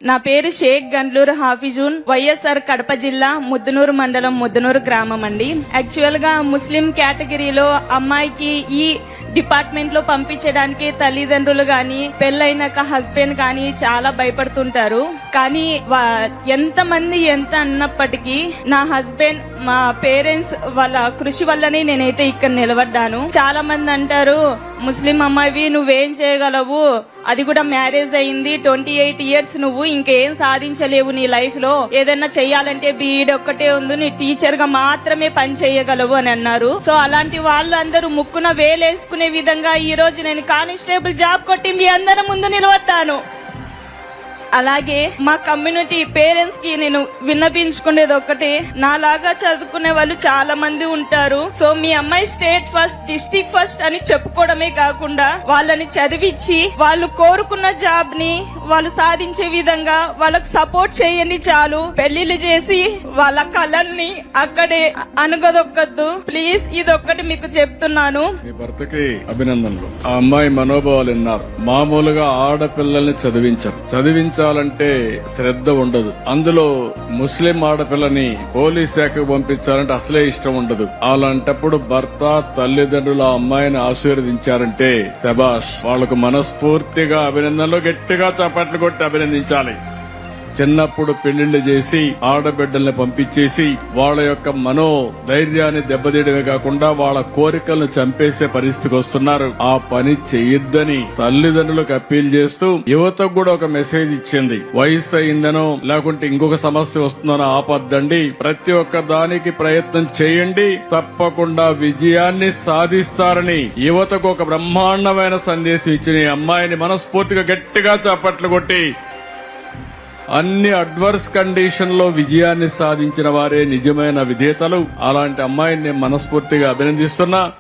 నా పేరు షేక్ గండ్లూరు హాఫిజూన్, వైఎస్ఆర్ కడప జిల్లా ముద్దునూరు మండలం ముద్దునూరు గ్రామం అండి. యాక్చువల్ గా ముస్లిం కేటగిరీలో అమ్మాయికి ఈ డిపార్ట్మెంట్ లో పంపించడానికి తల్లిదండ్రులు గాని పెళ్ళైనాక హస్బెండ్ గాని చాలా భయపడుతుంటారు. కానీ ఎంత అన్నప్పటికీ నా హస్బెండ్, మా పేరెంట్స్ వాళ్ళ కృషి వల్లనే నేనైతే ఇక్కడ నిలబడ్డాను. చాలా మంది అంటారు, ముస్లిం అమ్మాయివి నువ్వేం చేయగలవు, అది కూడా మ్యారేజ్ అయింది, 28 years, నువ్వు ఇంకేం సాధించలేవు నీ లైఫ్ లో, ఏదైనా చెయ్యాలంటే బీఈడ్ ఒక్కటే ఉంది, నీ టీచర్ గా మాత్రమే పని చేయగలవు అని అన్నారు. సో అలాంటి వాళ్ళు అందరూ ముక్కున వేలేసుకునే విధంగా ఈ రోజు నేను కానిస్టేబుల్ జాబ్ కొట్టి మీ అందరి ముందు నిలబడతాను. అలాగే మా కమ్యూనిటీ పేరెంట్స్ కి నేను విన్నపించుకునేది ఒకటే, నాలాగా చదువుకునే వాళ్ళు చాలా మంది ఉంటారు. సో మీ అమ్మాయి స్టేట్ ఫస్ట్, డిస్ట్రిక్ట్ ఫస్ట్ అని చెప్పుకోవడమే కాకుండా వాళ్ళని చదివించి వాళ్ళు కోరుకున్న జాబ్ ని వాళ్ళు సాధించే విధంగా వాళ్ళకు సపోర్ట్ చేయండి చాలు. పెళ్లిళ్ళు చేసి వాళ్ళ కళల్ని అక్కడే అనుగదొక్కద్దు ప్లీజ్. ఇదొక్కటి మీకు చెప్తున్నాను. మీ భర్తకి అభినందనలు. ఆ అమ్మాయి మనోభావాలు విన్నారు. మామూలుగా ఆడపిల్లల్ని చదివించాలంటే శ్రద్ధ ఉండదు. అందులో ముస్లిం ఆడపిల్లని పోలీస్ శాఖకు పంపించాలంటే అసలే ఇష్టం ఉండదు. అలాంటప్పుడు భర్త, తల్లిదండ్రులు ఆ అమ్మాయిని ఆశీర్వదించారంటే శబాష్, వాళ్లకు మనస్ఫూర్తిగా అభినందనలు గట్టిగా చప్పట్లు కొట్టి అభినందించాలి. చిన్నప్పుడు పెళ్లిళ్లు చేసి ఆడబిడ్డల్ని పంపించేసి వాళ్ళ యొక్క మనో ధైర్యాన్ని దెబ్బతీయడమే కాకుండా వాళ్ళ కోరికలను చంపేసే పరిస్థితికి వస్తున్నారు. ఆ పని చెయ్యొద్దని తల్లిదండ్రులకు అప్పీల్ చేస్తూ యువతకు కూడా ఒక మెసేజ్ ఇచ్చింది. వయసు అయిందనో లేకుంటే ఇంకొక సమస్య వస్తుందనో ఆపద్దండి, ప్రతి ఒక్క దానికి ప్రయత్నం చేయండి, తప్పకుండా విజయాన్ని సాధిస్తారని యువతకు ఒక బ్రహ్మాండమైన సందేశం ఇచ్చిన ఈ అమ్మాయిని మనస్ఫూర్తిగా గట్టిగా చప్పట్లు కొట్టి, అన్ని అడ్వర్స్ కండిషన్ లో విజయాన్ని సాధించిన వారే నిజమైన విజేతలు. అలాంటి అమ్మాయిని నేను మనస్ఫూర్తిగా అభినందిస్తున్నా.